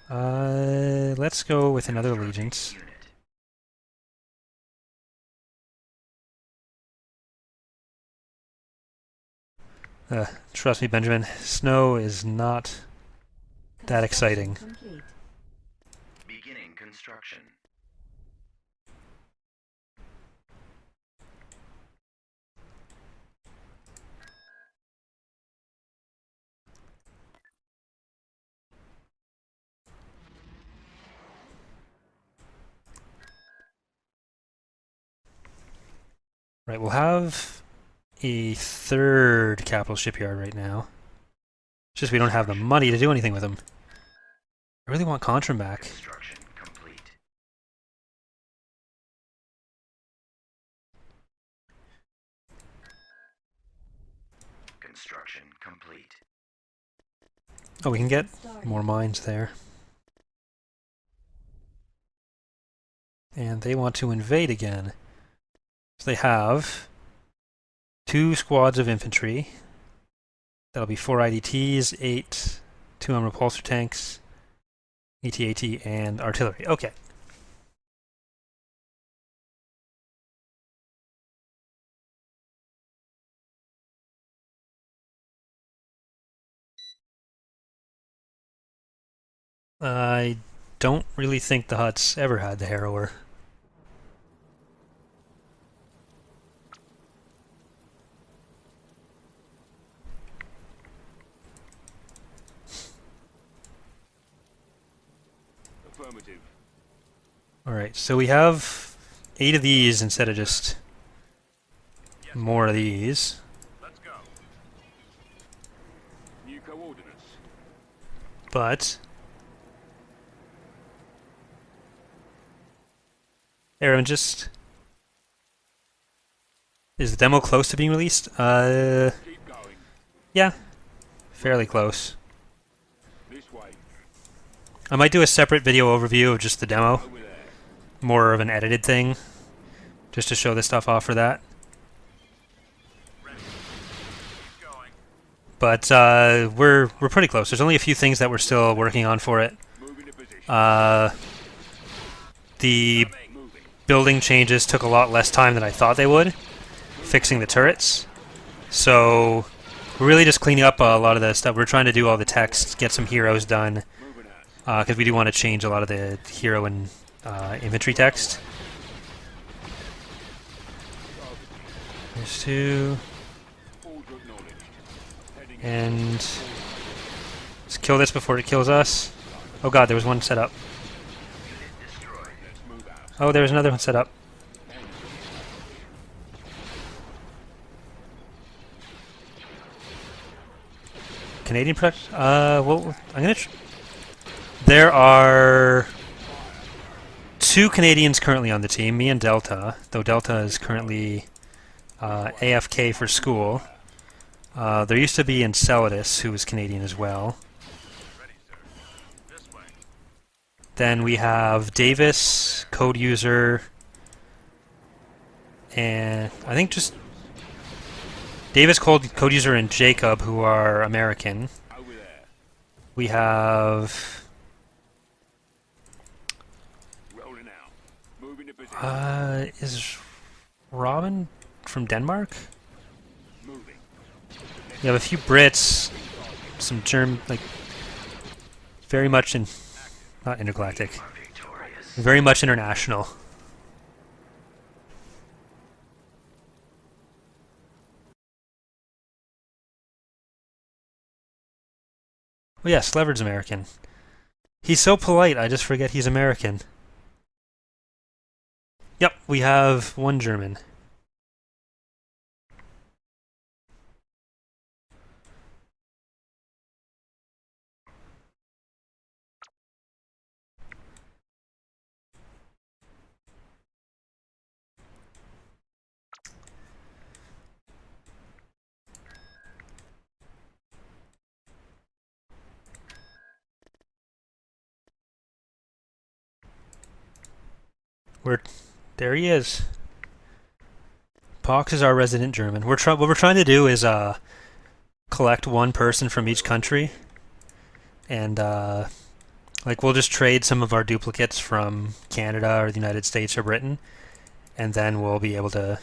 Let's go with another allegiance. Trust me, Benjamin, snow is not that exciting. Beginning construction. Right, we'll have a third capital shipyard right now. It's just we don't have the money to do anything with them. I really want Contrim back. Construction complete. Construction complete. Oh, we can get more mines there. And they want to invade again. So they have 2 squads of infantry. That'll be 4 IDTs, 8 2M repulsor tanks, AT-AT, and artillery. Okay. I don't really think the Hutts ever had the Harrower. Affirmative. Alright, so we have 8 of these instead of just more of these. Let's go. New coordinates. But Aaron, just... Is the demo close to being released? Keep going. Yeah. Fairly close. This way. I might do a separate video overview of just the demo. Over there. More of an edited thing. Just to show this stuff off for that. Ready. Keep going. But we're pretty close. There's only a few things that we're still working on for it. Moving to position. The Moving. building changes took a lot less time than I thought they would, fixing the turrets. So we're really just cleaning up a lot of the stuff. We're trying to do all the text, get some heroes done, Moving out. because we do want to change a lot of the hero and infantry text. There's 2, Order acknowledged. Heading and let's kill this before it kills us. Oh god, there was one set up. Destroyed. Let's move out. Oh, there was another one set up. Canadian production? Well, I'm gonna... There are 2 Canadians currently on the team, me and Delta, though Delta is currently AFK for school. There used to be Enceladus, who was Canadian as well. Ready, sir. This way. Then we have Davis, code user, and I think just Davis, code user, and Jacob, who are American. Over there. We have Rolling out. Moving to position. is Robin from Denmark? Moving. We have a few Brits, some German, like very much not intergalactic, Are victorious. very much international. Oh yeah, Sleverd's American. He's so polite, I just forget he's American. Yep, we have 1 German. There he is. Pox is our resident German. What we're trying to do is collect 1 person from each country and Like, we'll just trade some of our duplicates from Canada or the United States or Britain, and then we'll be able to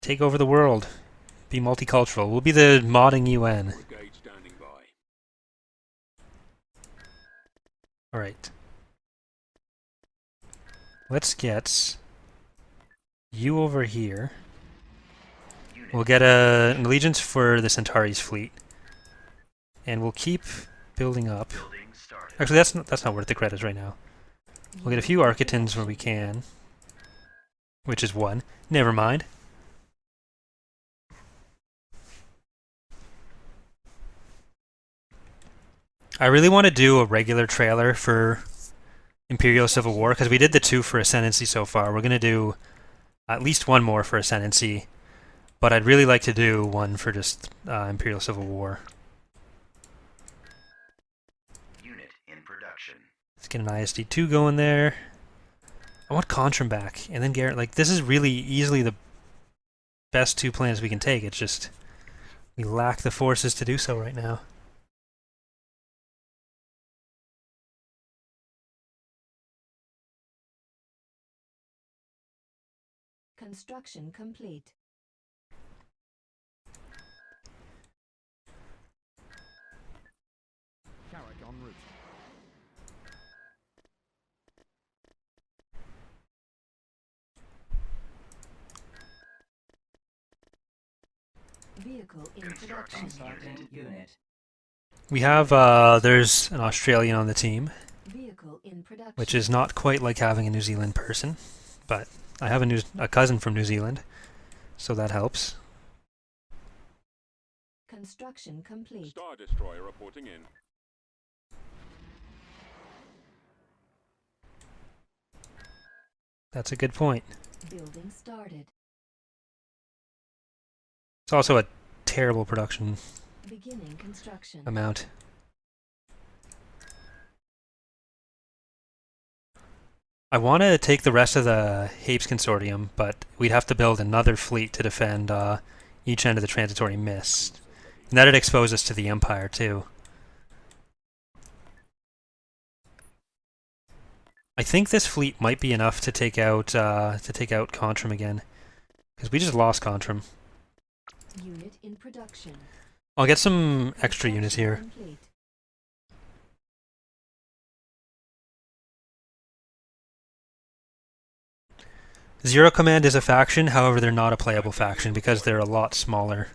take over the world. Be multicultural. We'll be the modding UN. Brigade standing by. Alright. Let's get you over here. We'll get an allegiance for the Centauri's fleet. And we'll keep building up. Building started. Actually, that's not worth the credits right now. We'll get a few Architans where we can. Which is one. Never mind. I really want to do a regular trailer for Imperial Civil War, because we did the 2 for Ascendancy so far. We're going to do at least one more for Ascendancy, but I'd really like to do one for just Imperial Civil War. Unit in production. Let's get an ISD-2 going there. I want Contrim back, and then Garrett. Like, this is really easily the best 2 plans we can take. It's just we lack the forces to do so right now. Construction complete. Carrick en route. Vehicle in production. Construction started. Unit. We have, there's an Australian on the team, Vehicle in production. which is not quite like having a New Zealand person, but I have a cousin from New Zealand, so that helps. Construction complete. Star Destroyer reporting in. That's a good point. Building started. It's also a terrible production Beginning construction. amount. I want to take the rest of the Hapes Consortium, but we'd have to build another fleet to defend each end of the Transitory Mist. And that'd expose us to the Empire, too. I think this fleet might be enough to take out Contrim again, because we just lost Contrim. Unit in production. I'll get some extra units here. Complete. Zero Command is a faction, however they're not a playable faction because they're a lot smaller.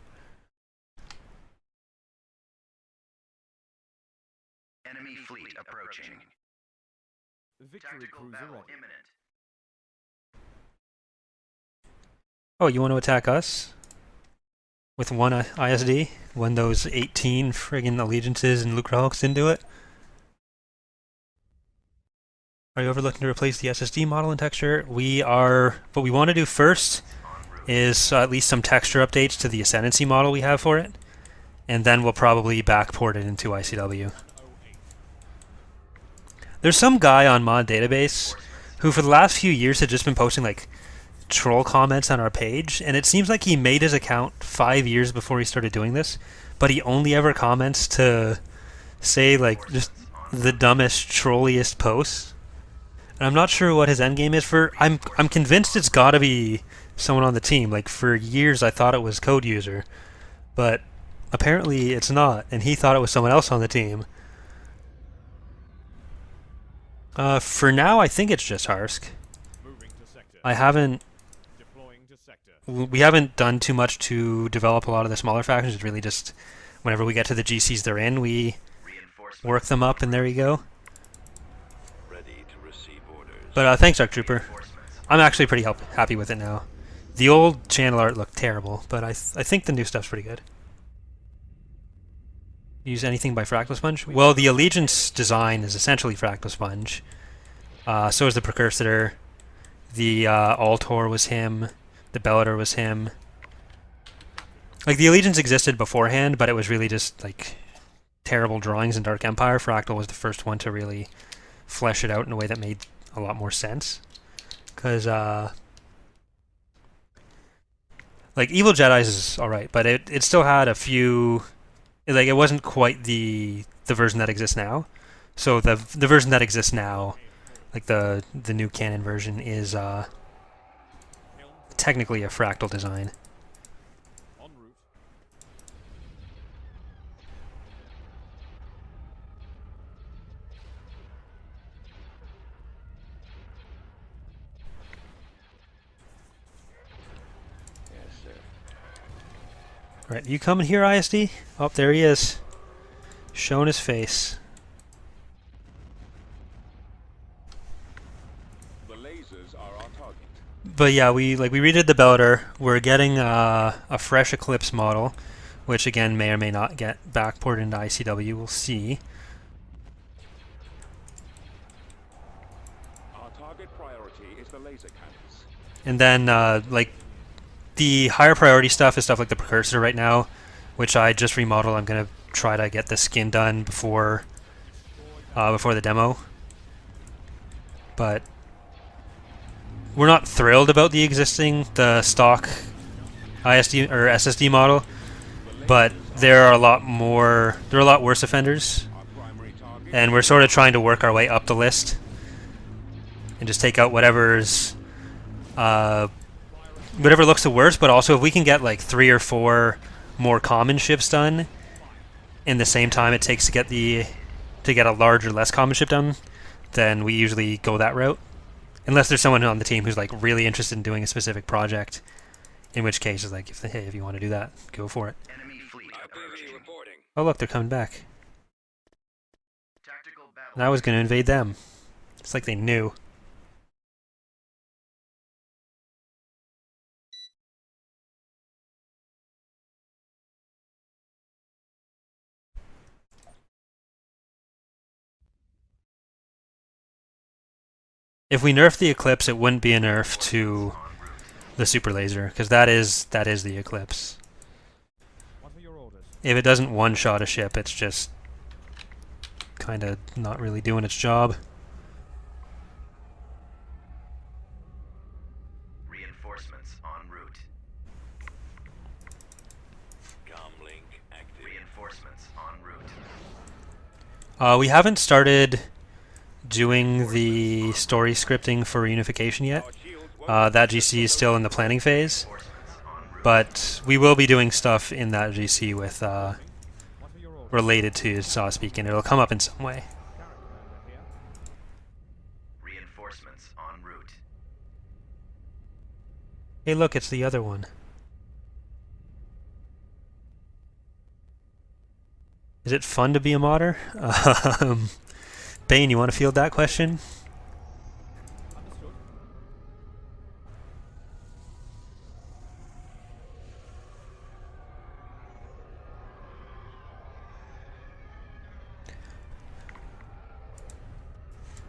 Enemy fleet approaching. Victory Tactical cruiser battle ready. imminent. Oh, you want to attack us? With one ISD? When those 18 friggin' allegiances and Lucrehawks didn't do it? Are you ever looking to replace the SSD model and texture? We are. What we want to do first is at least some texture updates to the Ascendancy model we have for it, and then we'll probably backport it into ICW. There's some guy on Mod Database who for the last few years had just been posting like troll comments on our page, and it seems like he made his account 5 years before he started doing this, but he only ever comments to say like just the dumbest, trolliest posts. And I'm not sure what his endgame is for. I'm convinced it's gotta be someone on the team. Like, for years I thought it was Code User, but apparently it's not, and he thought it was someone else on the team. For now, I think it's just Harsk. Moving to sector. I haven't... Deploying to sector. We haven't done too much to develop a lot of the smaller factions. It's really just whenever we get to the GCs they're in, we Reinforcement. work them up, and there you go. Ready to receive orders. But thanks, Dark Trooper. Reinforcements. I'm actually pretty happy with it now. The old channel art looked terrible, but I think the new stuff's pretty good. Use anything by Fractal Sponge? Well, the Allegiance design is essentially Fractal Sponge. So is the Precursor. The Altor was him. The Bellator was him. Like, the Allegiance existed beforehand, but it was really just, like, terrible drawings in Dark Empire. Fractal was the first one to really flesh it out in a way that made a lot more sense. Because, like, Evil Jedi's is alright, but it still had a few... Like, it wasn't quite the the version that exists now. So the version that exists now, like the new canon version, is technically a fractal design. En route. Yes, sir. Right, you coming here, ISD? Oh, there he is. Showing his face. The lasers are our target. But yeah, we redid the Bellator. We're getting a fresh Eclipse model, which again may or may not get backported into ICW. We'll see. Our target priority is the laser cannons. And then like the higher priority stuff is stuff like the Precursor right now, which I just remodeled. I'm gonna try to get the skin done before the demo. But we're not thrilled about the stock ISD or SSD model, but there are a lot worse offenders, Our primary target. and we're sort of trying to work our way up the list and just take out whatever looks the worst. But also, if we can get like 3 or 4 more common ships done in the same time it takes to get a larger, less common ship done, then we usually go that route. Unless there's someone on the team who's like really interested in doing a specific project, in which case it's like, if you want to do that, go for it. Enemy fleet RPG approaching. reporting. Oh look, they're coming back. Tactical battle. And I was going to invade them. It's like they knew. If we nerf the Eclipse, it wouldn't be a nerf to the Super Laser, because that is the Eclipse. What are your orders? If it doesn't one-shot a ship, it's just kind of not really doing its job. Reinforcements en route. Comlink active. Reinforcements en route. We haven't started doing the story scripting for Reunification yet. Our shields won't That GC is still in the planning phase, Reinforcements en route. but we will be doing stuff in that GC with What are your orders? related to Saw Speak, and it'll come up in some way. Carrier commander here. Reinforcements en route. Hey, look, it's the other one. Is it fun to be a modder? Bane, you want to field that question? Understood.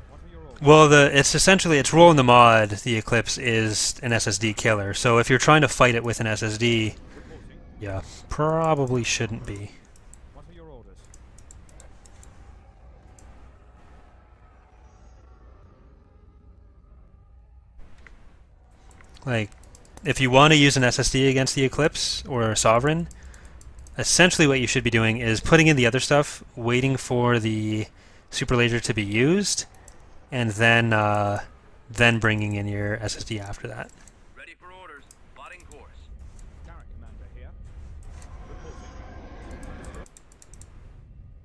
What are your orders? Well, its role in the mod, the Eclipse, is an SSD killer. So if you're trying to fight it with an SSD, Reporting. yeah, probably shouldn't be. What are your orders? Like, if you want to use an SSD against the Eclipse or a Sovereign, essentially what you should be doing is putting in the other stuff, waiting for the Super Laser to be used, and then bringing in your SSD after that. Ready for orders. Plotting course. Carrier commander here. Reporting.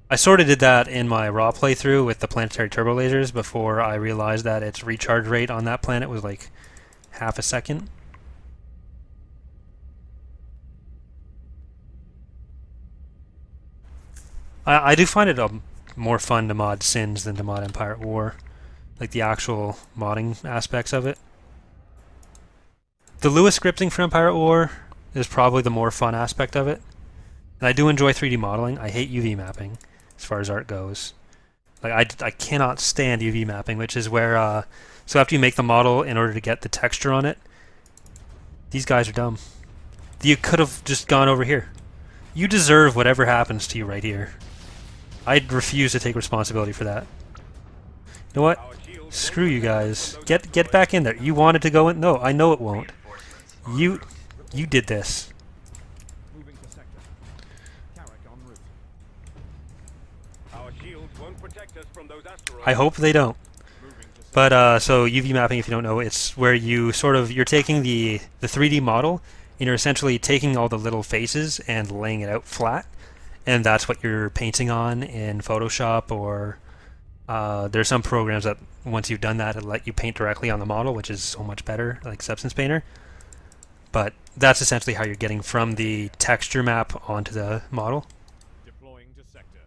I sort of did that in my raw playthrough with the planetary turbo lasers before I realized that its recharge rate on that planet was like half a second. I do find it more fun to mod Zsinj than to mod Empire at War. Like the actual modding aspects of it. The Lewis scripting for Empire at War is probably the more fun aspect of it. And I do enjoy 3D modeling. I hate UV mapping as far as art goes. Like I cannot stand UV mapping, which is where so after you make the model in order to get the texture on it, these guys are dumb. You could have just gone over here. You deserve whatever happens to you right here. I refuse to take responsibility for that. You know what? Our shields Screw you guys. Get back in there. You wanted to go in? No, I know it won't. Reinforcements You did this. moving to sector. Carrick en route. Our Our shields won't protect us from those asteroids. I hope they don't. But so UV mapping, if you don't know, it's where you you're taking the 3D model and you're essentially taking all the little faces and laying it out flat, and that's what you're painting on in Photoshop, or there's some programs that once you've done that, it'll let you paint directly on the model, which is so much better, like Substance Painter. But that's essentially how you're getting from the texture map onto the model. Deploying to sector.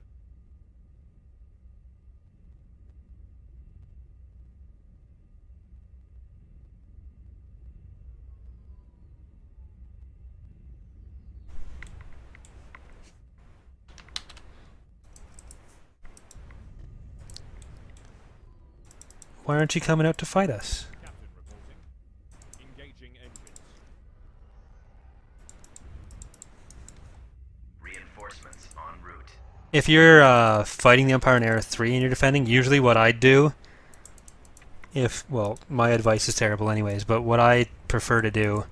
Why aren't you coming out to fight us? Captain reporting. Engaging engines. Reinforcements en route. If you're fighting the Empire in Era 3 and you're defending, usually what I do, well, my advice is terrible anyways, but what I prefer to do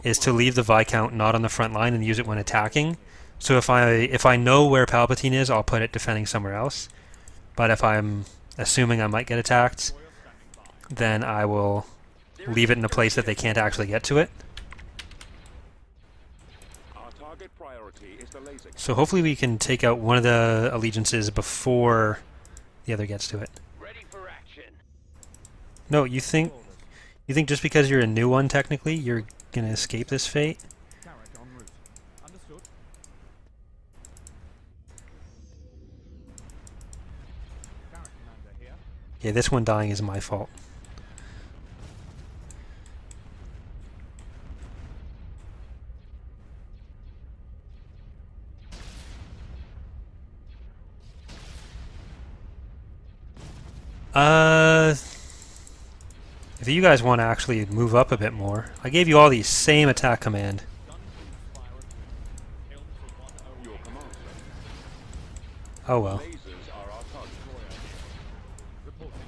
is to leave the Viscount not on the front line and use it when attacking. So if I know where Palpatine is, I'll put it defending somewhere else. But if I'm assuming I might get attacked, then I will leave it in a place that they can't actually get to it. Our target priority is the laser. So hopefully we can take out one of the allegiances before the other gets to it. Ready for action. No, you think just because you're a new one, technically, you're gonna escape this fate? Carrack en route. Understood. Carrack commander here. Yeah, this one dying is my fault. If you guys want to actually move up a bit more, I gave you all the same attack command. Your command, sir. Oh well. Lasers are our target. Reporting.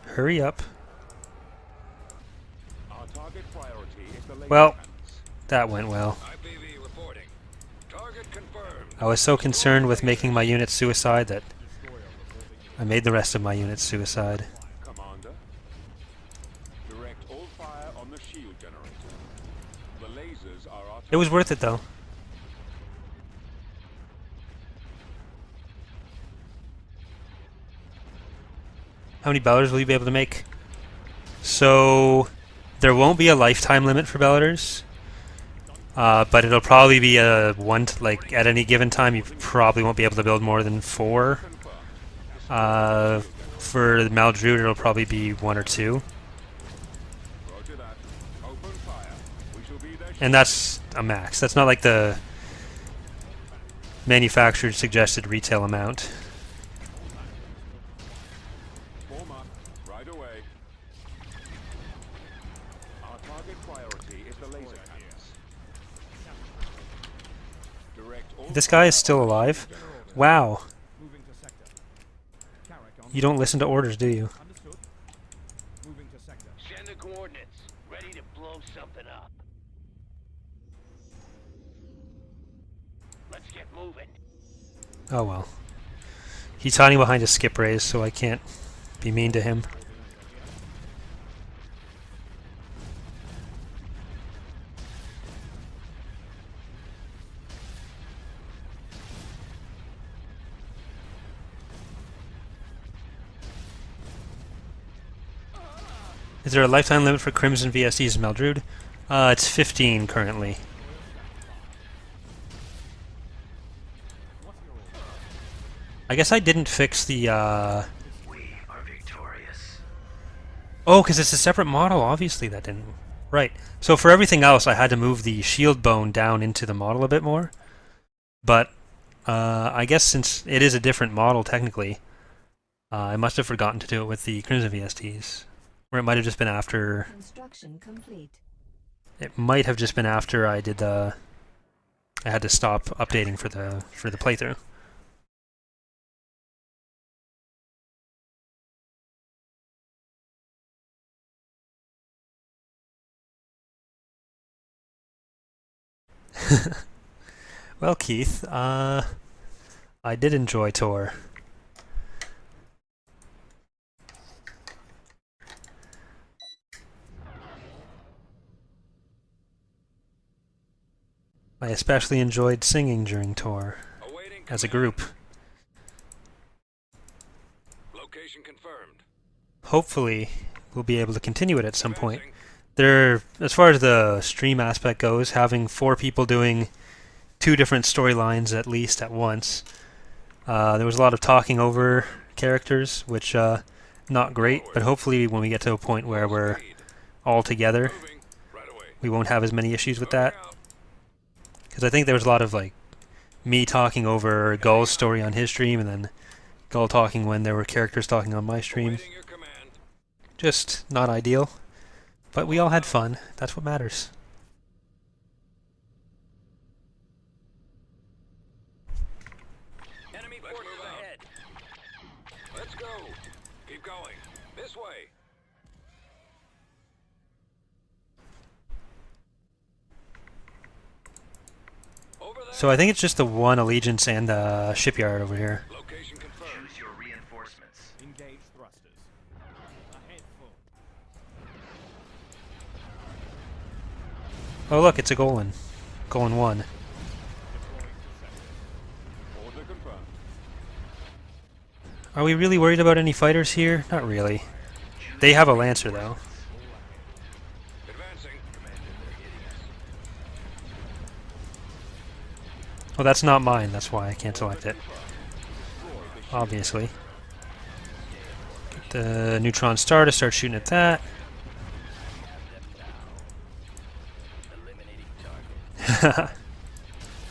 Hurry up. Our target priority is the laser. Well, cannons. that went well. IPV reporting. Target confirmed. I was so concerned with making my unit suicide that I made the rest of my units suicide. Commander, direct all fire on the shield generator. The lasers are our It was worth it though. How many Bellators will you be able to make? So there won't be a lifetime limit for Bellators. But it'll probably be a like at any given time you probably won't be able to build more than 4. For the Maldrood it'll probably be 1 or 2. Roger that. Open fire. We shall be there. And that's a max. That's not like the manufacturer's suggested retail amount. Form up. Right away. Our target priority is the laser cannons. Direct all This guy is still alive? Wow. Moving to sector. Carrack en You don't listen to orders, do you? Understood. Moving to sector. Send the coordinates. Ready to blow something up. Let's get moving. Oh well. He's hiding behind a skip raise, so I can't be mean to him. Is there a lifetime limit for Crimson VSDs in Maldrood? It's 15 currently. I guess I didn't fix the, We are victorious. Oh, because it's a separate model. Obviously that didn't... Right. So for everything else, I had to move the shield bone down into the model a bit more. But, I guess since it is a different model, technically, I must have forgotten to do it with the Crimson VSTs. Or it might have just been after... Construction complete. It might have just been after I did the... I had to stop updating for the playthrough. Well, Keith, I did enjoy Tor. I especially enjoyed singing during Tor Awaiting as a command. group. Location confirmed. Hopefully, we'll be able to continue it at some point. Advancing. As far as the stream aspect goes, having 4 people doing 2 different storylines at least at once, there was a lot of talking over characters, which not great. But hopefully, when we get to a point where we're Speed. all together, Moving. Right away. we won't have as many issues with Moving that. out. Because I think there was a lot of like me talking over Gull's story on his stream, and then Gull talking when there were characters talking on my stream. Awaiting your command. Just not ideal. But we all had fun. That's what matters. Enemy Let's forces move out. ahead. Let's go. Keep going. This way. Over there. So I think it's just the one Allegiance and shipyard over here. Location confirmed. Choose your reinforcements. Engage thrusters. Ahead full. Oh look, it's a Golan. Golan 1. Deploying to sector. Order confirmed. Are we really worried about any fighters here? Not really. They have a Lancer though. Advancing. Well, that's not mine, that's why I can't select it. Obviously. Get the neutron star to start shooting at that. Eliminating target.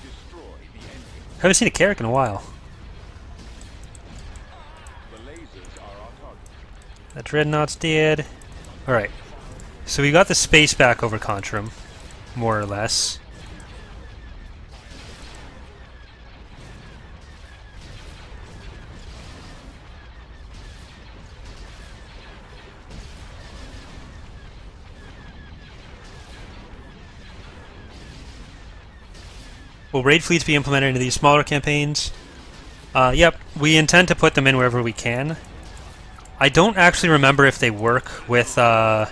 Destroy the engine. Haven't seen a Carrick in a while. The lasers are our target. That Dreadnought's dead. Alright. So we got the space back over Contrum, more or less. Will raid fleets be implemented into these smaller campaigns? Yep, we intend to put them in wherever we can. I don't actually remember if they work with when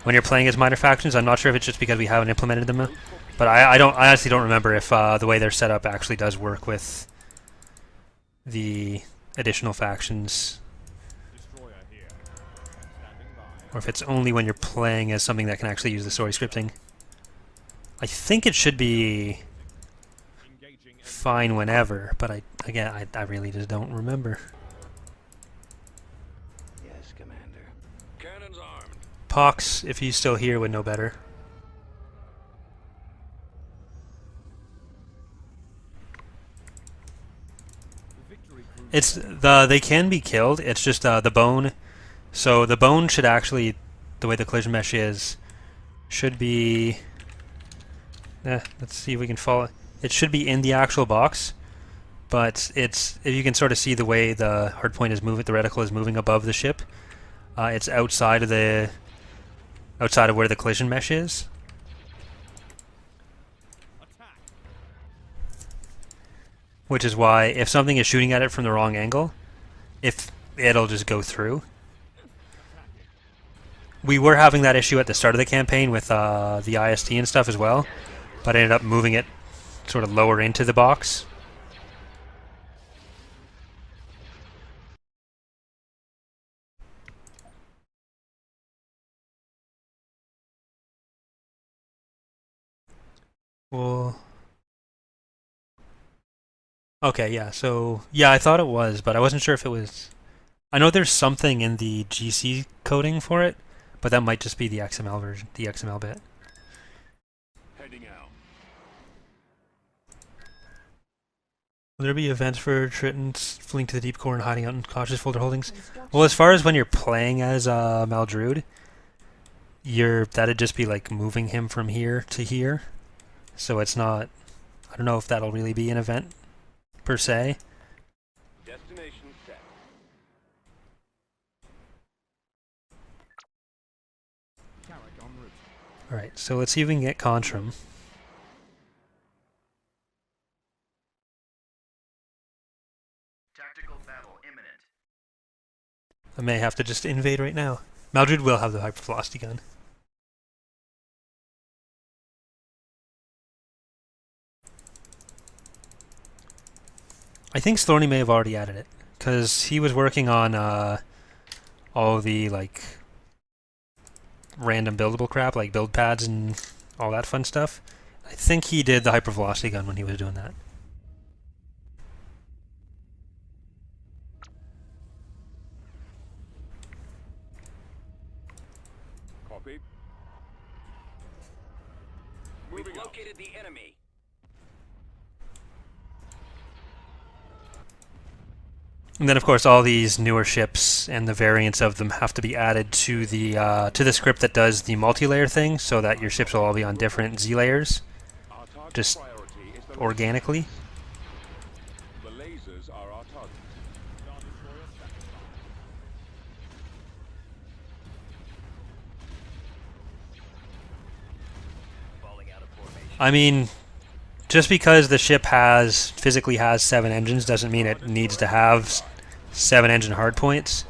you're playing as minor factions. I'm not sure if it's just because we haven't implemented them, but I honestly don't remember if the way they're set up actually does work with the additional factions, Destroyer here. Standing by. or if it's only when you're playing as something that can actually use the story scripting. I think it should be Engaging enemy. fine whenever, but I really just don't remember. Yes, Commander. Cannons armed. Pox, if he's still here, would know better. Victory cruise. It's they can be killed. It's just the bone. So the bone should actually, the way the collision mesh is, should be. Let's see if we can follow. It should be in the actual box, but it's, if you can sort of see the way the hardpoint is moving, the reticle is moving above the ship. It's outside of where the collision mesh is. Attack. Which is why if something is shooting at it from the wrong angle, if it'll just go through. We were having that issue at the start of the campaign with the IST and stuff as well, but I ended up moving it sort of lower into the box. Well, okay, yeah, so, yeah, I thought it was, but I wasn't sure if it was. I know there's something in the GC coding for it, but that might just be the XML version, the XML bit. Heading out. Will there be events for Tritons fleeing to the deep core and hiding out in cautious folder holdings? Construction Well, as far as when you're playing as Maldrood, that'd just be like moving him from here to here. So it's not. I don't know if that'll really be an event per se. Destination set. Carrick en route. All right, so let's see if we can get Contrum. Tactical battle imminent. I may have to just invade right now. Maldrood will have the hypervelocity gun. I think Thorny may have already added it, because he was working on all the like random buildable crap, like build pads and all that fun stuff. I think he did the hypervelocity gun when he was doing that. Copy. We've Moving out. located the enemy. And then, of course, all these newer ships and the variants of them have to be added to the script that does the multi-layer thing, so that your ships will all be on different Z layers, Our target just priority is the organically. The lasers are our target. Falling out of formation. I mean, just because the ship physically has 7 engines doesn't mean it needs to have 7 engine hardpoints.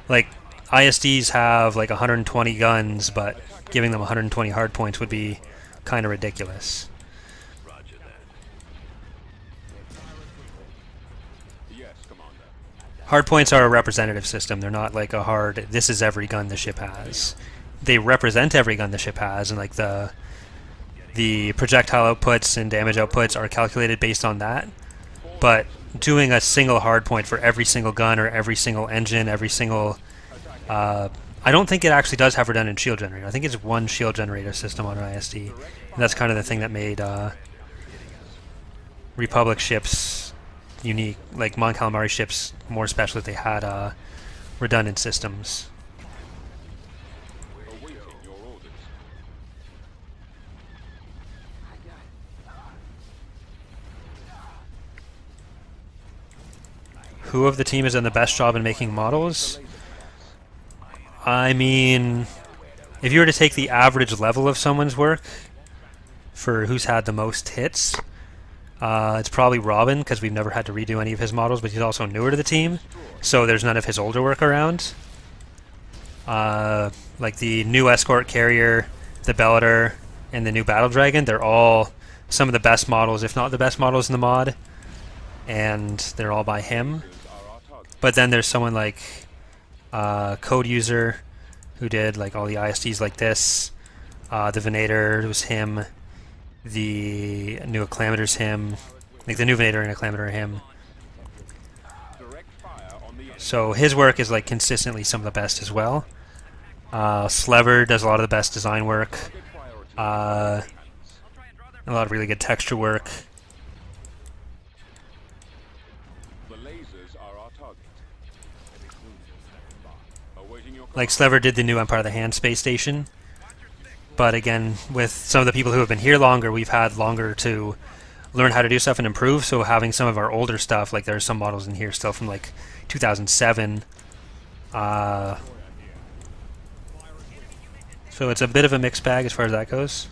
Like, ISDs have like 120 guns, but giving them 120 hardpoints would be kind of ridiculous. Roger that. Yes, Commander. Hardpoints are a representative system. They're not like a hard, this is every gun the ship has. They represent every gun the ship has, and like the projectile outputs and damage outputs are calculated based on that. But doing a single hardpoint for every single gun or every single engine, every single... I don't think it actually does have redundant shield generator. I think it's one shield generator system on an ISD. And that's kind of the thing that made Republic ships unique, like Mon Calamari ships more special, that they had redundant systems. Awaiting your orders. Who of the team has done the best job in making models? I mean, if you were to take the average level of someone's work for who's had the most hits, it's probably Robin, because we've never had to redo any of his models, but he's also newer to the team, so there's none of his older work around. Like the new escort carrier, the Bellator, and the new Battle Dragon, they're all some of the best models, if not the best models in the mod, and they're all by him. But then there's someone like Code User, who did like all the ISDs like this. The Venator, it was him. The new Acclamator's him. Like the new Venator and Acclamator are him. Direct fire on the enemy. So his work is like consistently some of the best as well. Slever does a lot of the best design work. A lot of really good texture work. The lasers are our target. Awaiting your Like Slever did the new Empire of the Hand space station. But again, with some of the people who have been here longer, we've had longer to learn how to do stuff and improve. So having some of our older stuff, like there's some models in here still from like 2007. So it's a bit of a mixed bag as far as that goes.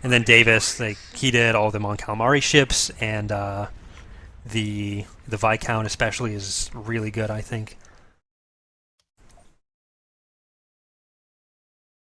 And then Davis, like he did all the Mon Calamari ships, and the Viscount especially is really good, I think.